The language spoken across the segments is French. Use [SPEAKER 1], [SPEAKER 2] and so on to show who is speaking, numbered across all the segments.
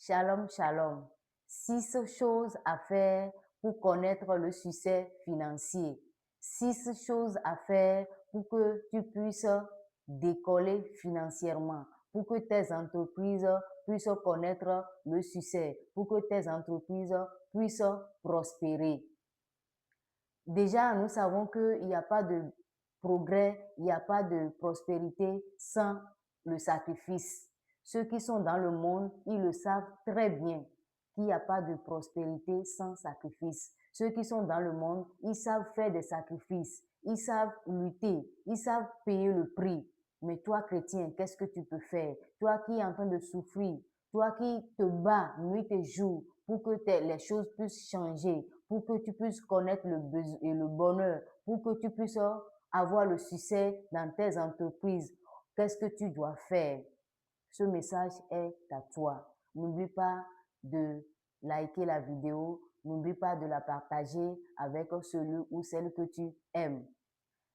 [SPEAKER 1] Shalom, shalom. 6 choses à faire pour connaître le succès financier. 6 choses à faire pour que tu puisses décoller financièrement, pour que tes entreprises puissent connaître le succès, pour que tes entreprises puissent prospérer. Déjà, nous savons qu'il n'y a pas de progrès, il n'y a pas de prospérité sans le sacrifice. Ceux qui sont dans le monde, ils le savent très bien qu'il n'y a pas de prospérité sans sacrifice. Ceux qui sont dans le monde, ils savent faire des sacrifices, ils savent lutter, ils savent payer le prix. Mais toi, chrétien, qu'est-ce que tu peux faire? Toi qui es en train de souffrir, toi qui te bats nuit et jour pour que les choses puissent changer, pour que tu puisses connaître le bonheur, pour que tu puisses avoir le succès dans tes entreprises. Qu'est-ce que tu dois faire? Ce message est à toi. N'oublie pas de liker la vidéo, n'oublie pas de la partager avec celui ou celle que tu aimes.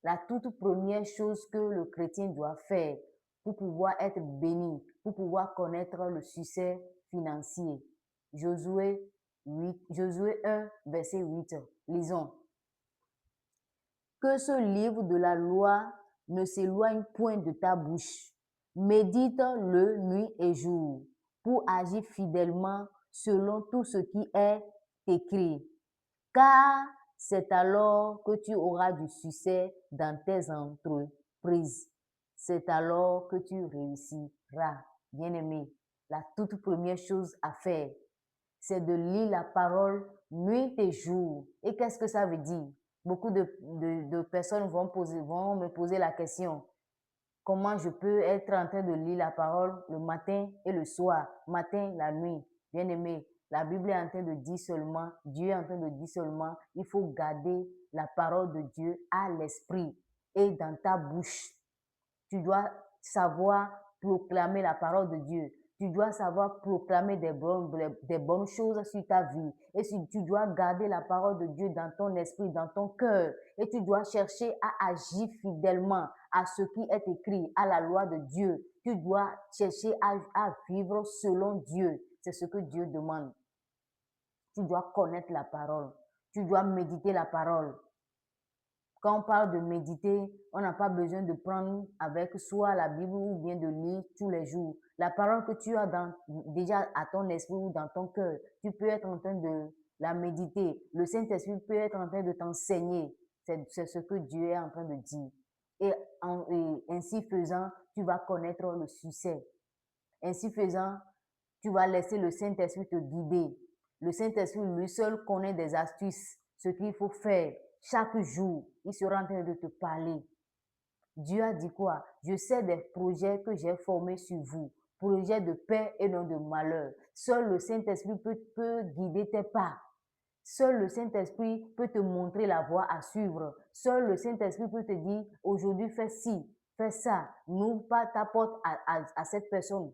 [SPEAKER 1] La toute première chose que le chrétien doit faire pour pouvoir être béni, pour pouvoir connaître le succès financier. Josué 1, verset 8. Lisons. Que ce livre de la loi ne s'éloigne point de ta bouche. Médite-le nuit et jour pour agir fidèlement selon tout ce qui est écrit. Car c'est alors que tu auras du succès dans tes entreprises. C'est alors que tu réussiras. Bien-aimé, la toute première chose à faire, c'est de lire la parole nuit et jour. Et qu'est-ce que ça veut dire? Beaucoup de personnes vont me poser la question, comment je peux être en train de lire la parole le matin et le soir, matin, la nuit? Bien-aimé, la Bible est en train de dire seulement, Dieu est en train de dire seulement, il faut garder la parole de Dieu à l'esprit et dans ta bouche. Tu dois savoir proclamer la parole de Dieu. Tu dois savoir proclamer des bonnes choses sur ta vie. Et tu dois garder la parole de Dieu dans ton esprit, dans ton cœur. Et tu dois chercher à agir fidèlement à ce qui est écrit, à la loi de Dieu. Tu dois chercher à vivre selon Dieu. C'est ce que Dieu demande. Tu dois connaître la parole. Tu dois méditer la parole. Quand on parle de méditer, on n'a pas besoin de prendre avec soi la Bible ou bien de lire tous les jours. La parole que tu as déjà à ton esprit ou dans ton cœur, tu peux être en train de la méditer. Le Saint-Esprit peut être en train de t'enseigner. C'est ce que Dieu est en train de dire. Et ainsi faisant, tu vas connaître le succès. Ainsi faisant, tu vas laisser le Saint-Esprit te guider. Le Saint-Esprit, lui seul, connaît des astuces, ce qu'il faut faire. Chaque jour, il sera en train de te parler. Dieu a dit quoi? Je sais des projets que j'ai formés sur vous, projets de paix et non de malheur. Seul le Saint-Esprit peut guider tes pas. Seul le Saint-Esprit peut te montrer la voie à suivre. Seul le Saint-Esprit peut te dire, aujourd'hui fais ci, fais ça. N'ouvre pas ta porte à cette personne.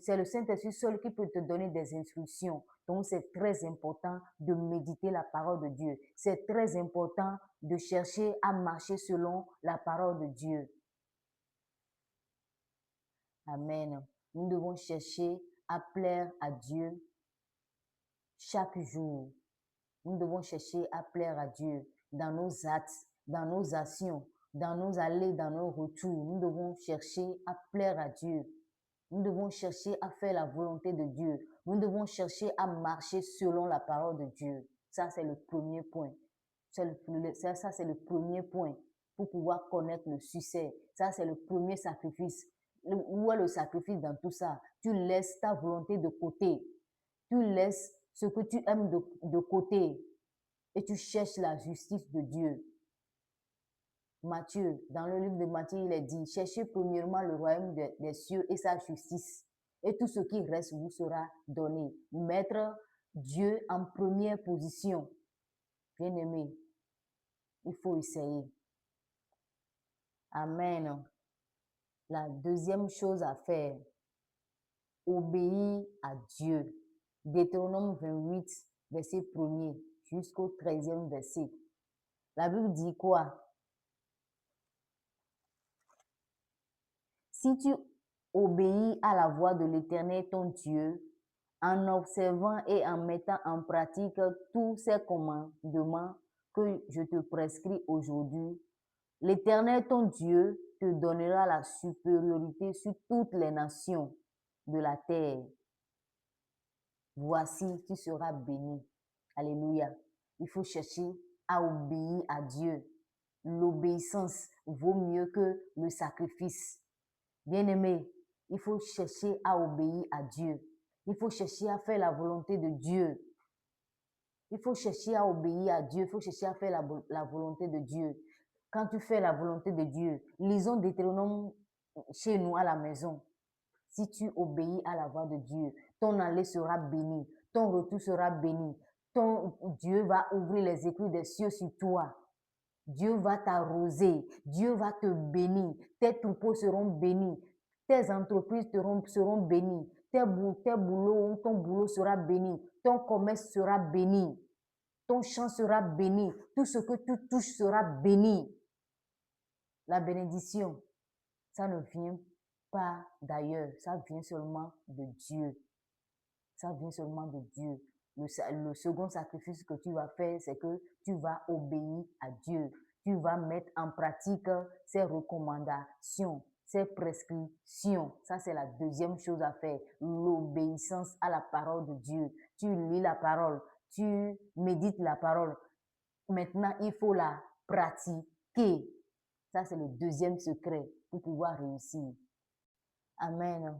[SPEAKER 1] C'est le Saint-Esprit seul qui peut te donner des instructions. Donc, c'est très important de méditer la parole de Dieu. C'est très important de chercher à marcher selon la parole de Dieu. Amen. Nous devons chercher à plaire à Dieu chaque jour. Nous devons chercher à plaire à Dieu dans nos actes, dans nos actions, dans nos allées, dans nos retours. Nous devons chercher à plaire à Dieu. Nous devons chercher à faire la volonté de Dieu. Nous devons chercher à marcher selon la parole de Dieu. Ça, c'est le premier point. Ça, c'est le premier point pour pouvoir connaître le succès. Ça, c'est le premier sacrifice. Où est le sacrifice dans tout ça? Tu laisses ta volonté de côté. Tu laisses ce que tu aimes de côté et tu cherches la justice de Dieu. Matthieu, dans le livre de Matthieu, il est dit, cherchez premièrement le royaume des cieux et sa justice, et tout ce qui reste vous sera donné. Mettre Dieu en première position. Bien-aimé, il faut essayer. Amen. La deuxième chose à faire, obéir à Dieu. Deutéronome 28, verset 1er jusqu'au 13e verset. La Bible dit quoi? Si tu obéis à la voix de l'Éternel ton Dieu, en observant et en mettant en pratique tous ces commandements que je te prescris aujourd'hui, l'Éternel, ton Dieu, te donnera la supériorité sur toutes les nations de la terre. Voici, tu seras béni. Alléluia. Il faut chercher à obéir à Dieu. L'obéissance vaut mieux que le sacrifice. Bien-aimé, il faut chercher à obéir à Dieu. Il faut chercher à faire la volonté de Dieu. Il faut chercher à obéir à Dieu. Il faut chercher à faire la volonté de Dieu. Quand tu fais la volonté de Dieu, lisons Deutéronome chez nous à la maison. Si tu obéis à la voix de Dieu, ton aller sera béni, ton retour sera béni. Dieu va ouvrir les écluses des cieux sur toi. Dieu va t'arroser, Dieu va te bénir, tes troupeaux seront bénis, tes entreprises seront bénies, ton boulot sera béni, ton commerce sera béni, ton champ sera béni, tout ce que tu touches sera béni. La bénédiction, ça ne vient pas d'ailleurs, ça vient seulement de Dieu. Ça vient seulement de Dieu. Le second sacrifice que tu vas faire, c'est que tu vas obéir à Dieu. Tu vas mettre en pratique ses recommandations, ses prescriptions. Ça, c'est la deuxième chose à faire. L'obéissance à la parole de Dieu. Tu lis la parole, tu médites la parole. Maintenant, il faut la pratiquer. Ça, c'est le deuxième secret pour pouvoir réussir. Amen.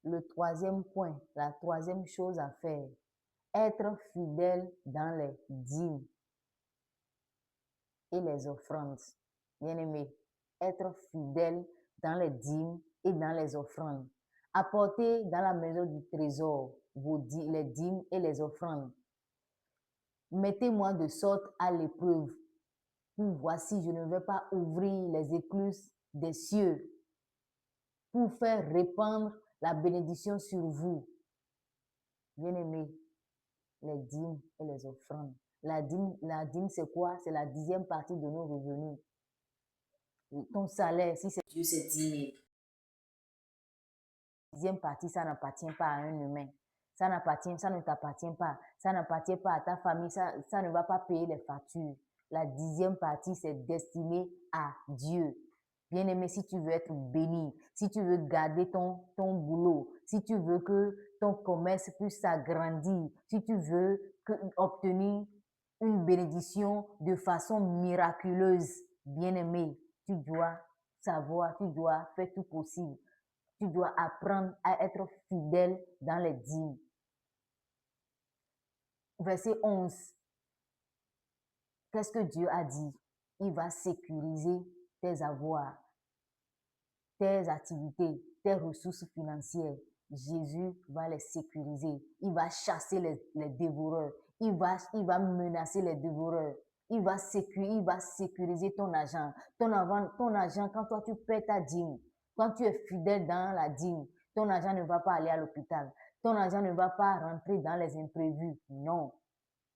[SPEAKER 1] Le troisième point, la troisième chose à faire, être fidèle dans les dîmes et les offrandes. Bien-aimé, être fidèle dans les dîmes et dans les offrandes. Apportez dans la maison du trésor les dîmes et les offrandes. Mettez-moi de sorte à l'épreuve pour voir si je ne vais pas ouvrir les écluses des cieux pour faire répandre la bénédiction sur vous. Bien-aimé, les dîmes et les offrandes. La dîme c'est quoi? C'est la 10e partie de nos revenus. Ton salaire, si c'est Dieu, c'est 10 000. La 10e partie, ça n'appartient pas à un humain. Ça ne t'appartient pas. Ça n'appartient pas à ta famille. Ça ne va pas payer les factures. La 10e partie, c'est destiné à Dieu. Bien-aimé, si tu veux être béni, si tu veux garder ton boulot, si tu veux que ton commerce puisse s'agrandir, si tu veux obtenir une bénédiction de façon miraculeuse, bien-aimé, tu dois savoir, tu dois faire tout possible. Tu dois apprendre à être fidèle dans les dîmes. Verset 11. Qu'est-ce que Dieu a dit? Il va sécuriser tes avoirs, tes activités, tes ressources financières. Jésus va les sécuriser. Il va chasser les dévoreurs. Il va menacer les dévoreurs. Il va sécuriser ton argent. Ton argent, quand toi tu paies ta dîme, quand tu es fidèle dans la dîme, ton argent ne va pas aller à l'hôpital. Ton argent ne va pas rentrer dans les imprévus. Non.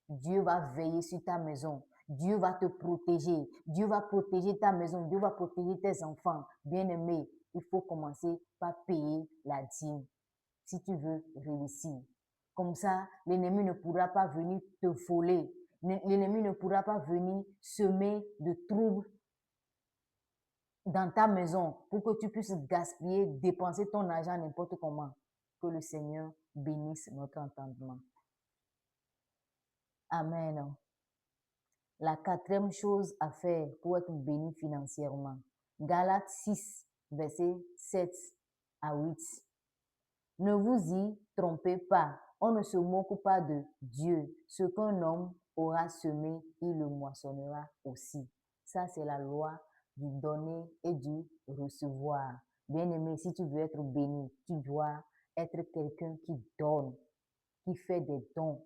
[SPEAKER 1] Dieu va veiller sur ta maison. Dieu va te protéger. Dieu va protéger ta maison. Dieu va protéger tes enfants. Bien-aimé, il faut commencer par payer la dîme si tu veux réussir. Comme ça, l'ennemi ne pourra pas venir te voler. L'ennemi ne pourra pas venir semer de troubles dans ta maison pour que tu puisses gaspiller, dépenser ton argent n'importe comment. Que le Seigneur bénisse notre entendement. Amen. La quatrième chose à faire pour être béni financièrement. Galates 6, versets 7 à 8. Ne vous y trompez pas. On ne se moque pas de Dieu. Ce qu'un homme aura semé, il le moissonnera aussi. Ça, c'est la loi du donner et du recevoir. Bien-aimé, si tu veux être béni, tu dois être quelqu'un qui donne, qui fait des dons.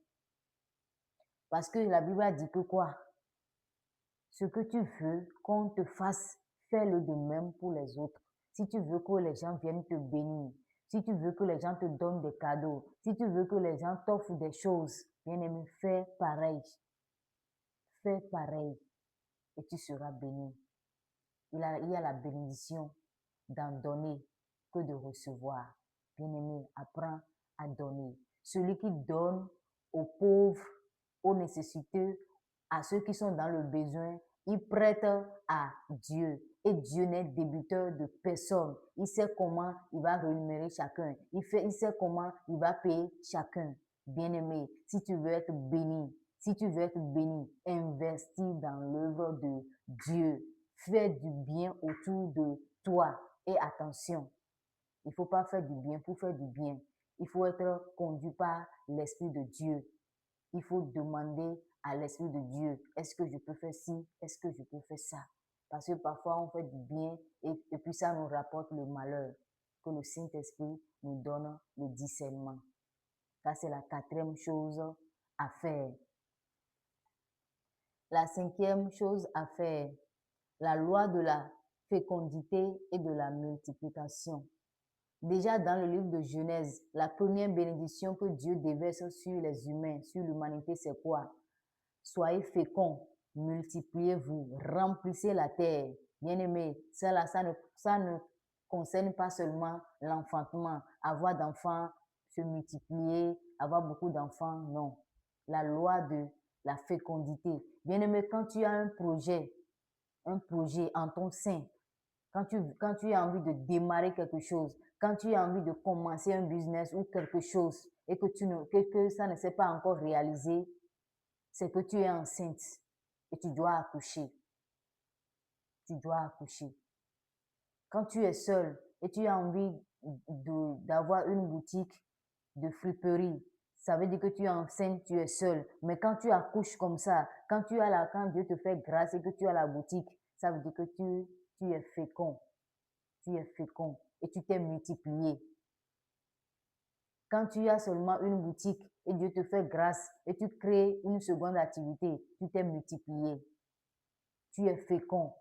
[SPEAKER 1] Parce que la Bible a dit que quoi? Ce que tu veux qu'on te fasse, fais-le de même pour les autres. Si tu veux que les gens viennent te bénir, si tu veux que les gens te donnent des cadeaux, si tu veux que les gens t'offrent des choses, bien-aimé, fais pareil. Fais pareil et tu seras béni. Il y a la bénédiction d'en donner que de recevoir. Bien-aimé, apprends à donner. celui qui donne aux pauvres, aux nécessiteux, à ceux qui sont dans le besoin, il prête à Dieu. Et Dieu n'est débiteur de personne. Il sait comment il va rémunérer chacun. Il sait comment il va payer chacun. Bien-aimé, si tu veux être béni, si tu veux être béni, investis dans l'œuvre de Dieu. Fais du bien autour de toi. Et attention, il ne faut pas faire du bien pour faire du bien. Il faut être conduit par l'Esprit de Dieu. Il faut demander à l'Esprit de Dieu, est-ce que je peux faire ci? Est-ce que je peux faire ça? Parce que parfois on fait du bien et puis ça nous rapporte le malheur. Que le Saint-Esprit nous donne le discernement. Ça, c'est la quatrième chose à faire. La cinquième chose à faire, la loi de la fécondité et de la multiplication. Déjà dans le livre de Genèse, la première bénédiction que Dieu déverse sur les humains, sur l'humanité, c'est quoi? Soyez féconds, multipliez-vous, remplissez la terre. Bien-aimés, ça ne concerne pas seulement l'enfantement, avoir d'enfants, se multiplier, avoir beaucoup d'enfants, non. La loi de la fécondité. Bien-aimé, quand tu as un projet en ton sein, quand tu as envie de démarrer quelque chose, quand tu as envie de commencer un business ou quelque chose et que ça ne s'est pas encore réalisé, c'est que tu es enceinte et tu dois accoucher. Tu dois accoucher. Quand tu es seul et tu as envie d'avoir une boutique de friperie, ça veut dire que tu es enceinte, tu es seul. Mais quand tu accouches comme ça, quand Dieu te fait grâce et que tu as la boutique, ça veut dire que tu es fécond. Tu es fécond et tu t'es multiplié. Quand tu as seulement une boutique et Dieu te fait grâce et tu crées une seconde activité, tu t'es multiplié. Tu es fécond.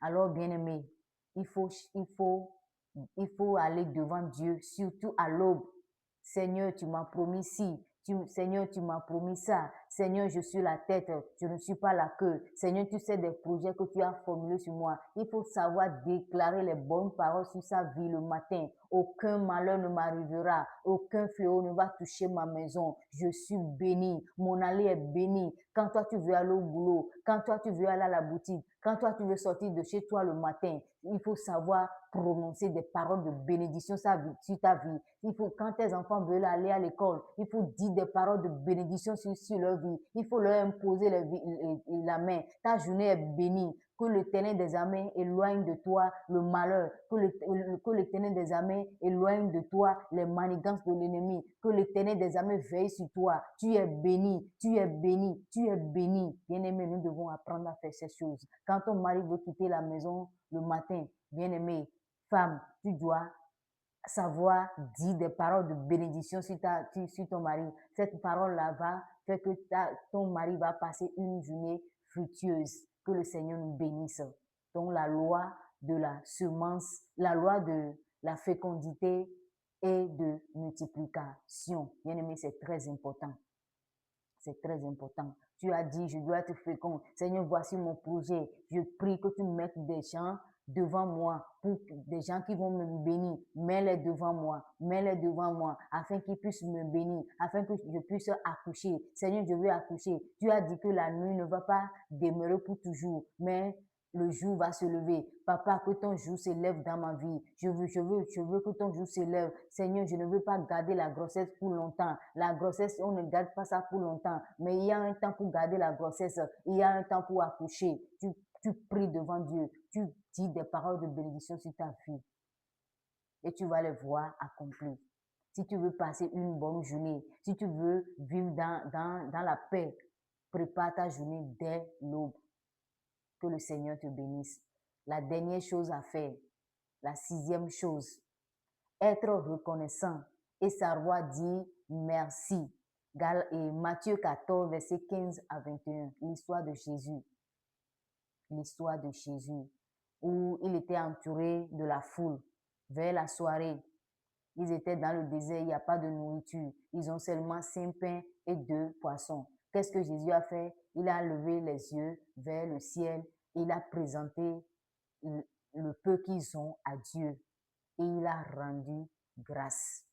[SPEAKER 1] Alors, bien-aimé, il faut aller devant Dieu, surtout à l'aube. Seigneur, tu m'as promis ci. Seigneur, tu m'as promis ça. Seigneur, je suis la tête, je ne suis pas la queue. Seigneur, tu sais des projets que tu as formulés sur moi. Il faut savoir déclarer les bonnes paroles sur sa vie le matin. Aucun malheur ne m'arrivera. Aucun fléau ne va toucher ma maison. Je suis béni. Mon allée est bénie. Quand toi, tu veux aller au boulot, quand toi, tu veux aller à la boutique, quand toi, tu veux sortir de chez toi le matin, il faut savoir prononcer des paroles de bénédiction sur ta vie. Quand tes enfants veulent aller à l'école, il faut dire des paroles de bénédiction sur leur vie. Il faut leur imposer la main. Ta journée est bénie. Que l'Éternel des armées éloigne de toi le malheur. Que l'Éternel des armées éloigne de toi les manigances de l'ennemi. Que l'Éternel des armées veille sur toi. Tu es béni, tu es béni, tu es béni. Bien-aimé, nous devons apprendre à faire ces choses. Quand ton mari veut quitter la maison le matin, bien-aimé, femme, tu dois savoir dire des paroles de bénédiction sur ton mari. Cette parole-là va faire que ton mari va passer une journée fructueuse. Que le Seigneur nous bénisse. Donc la loi de la semence, la loi de la fécondité et de multiplication. Bien-aimé, c'est très important. C'est très important. Tu as dit, je dois être fécond. Seigneur, voici mon projet. Je prie que tu mettes des gens devant moi, des gens qui vont me bénir. Mets-les devant moi, afin qu'ils puissent me bénir, afin que je puisse accoucher. Seigneur, je veux accoucher. Tu as dit que la nuit ne va pas demeurer pour toujours, mais le jour va se lever. Papa, que ton jour s'élève dans ma vie. Je veux que ton jour s'élève. Seigneur, je ne veux pas garder la grossesse pour longtemps. La grossesse, on ne garde pas ça pour longtemps. Mais il y a un temps pour garder la grossesse. Il y a un temps pour accoucher. Tu pries devant Dieu. Tu dis des paroles de bénédiction sur ta vie. Et tu vas les voir accomplir. Si tu veux passer une bonne journée, si tu veux vivre dans la paix, prépare ta journée dès l'aube. Que le Seigneur te bénisse. La dernière chose à faire, la sixième chose, être reconnaissant et savoir dire merci. Et Matthieu 14, verset 15 à 21, l'histoire de Jésus. L'histoire de Jésus, où il était entouré de la foule. Vers la soirée, ils étaient dans le désert, il n'y a pas de nourriture. Ils ont seulement 5 pains et 2 poissons. Qu'est-ce que Jésus a fait? Il a levé les yeux vers le ciel et il a présenté le peu qu'ils ont à Dieu. Et il a rendu grâce.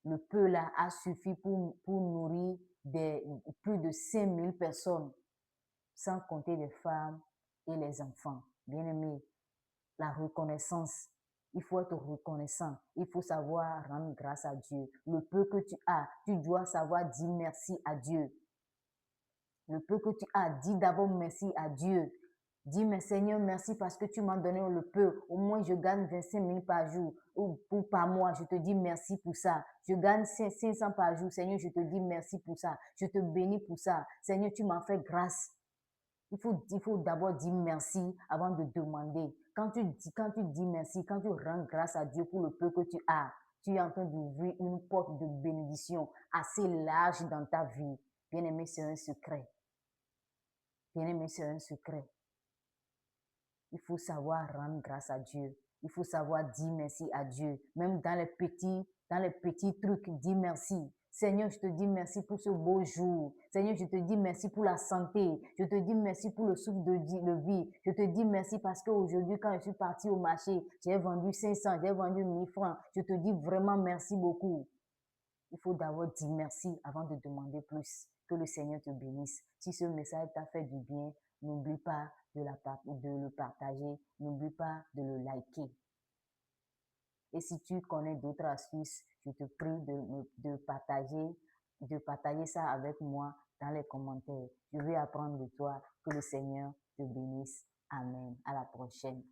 [SPEAKER 1] Le peu là a suffi pour nourrir plus de 5000 personnes, sans compter les femmes et les enfants. Bien-aimés, la reconnaissance. Il faut être reconnaissant. Il faut savoir rendre grâce à Dieu. Le peu que tu as, tu dois savoir dire merci à Dieu. Le peu que tu as, dis d'abord merci à Dieu. Dis, mais Seigneur, merci parce que tu m'as donné le peu. Au moins, je gagne 25 000 par jour ou par mois. Je te dis merci pour ça. Je gagne 500 par jour. Seigneur, je te dis merci pour ça. Je te bénis pour ça. Seigneur, tu m'as fait grâce. Il faut d'abord dire merci avant de demander. Quand tu dis merci, quand tu rends grâce à Dieu pour le peu que tu as, tu es en train d'ouvrir une porte de bénédiction assez large dans ta vie. Bien-aimé, c'est un secret. Bien-aimé, c'est un secret. Il faut savoir rendre grâce à Dieu. Il faut savoir dire merci à Dieu. Même dans les petits trucs, dis merci. Seigneur, je te dis merci pour ce beau jour. Seigneur, je te dis merci pour la santé. Je te dis merci pour le souffle de vie. Je te dis merci parce qu'aujourd'hui, quand je suis partie au marché, j'ai vendu 500, j'ai vendu 1000 francs. Je te dis vraiment merci beaucoup. Il faut d'abord dire merci avant de demander plus. Que le Seigneur te bénisse. Si ce message t'a fait du bien, n'oublie pas de le partager. N'oublie pas de le liker. Et si tu connais d'autres astuces, je te prie de partager ça avec moi dans les commentaires. Je vais apprendre de toi. Que le Seigneur te bénisse. Amen. À la prochaine.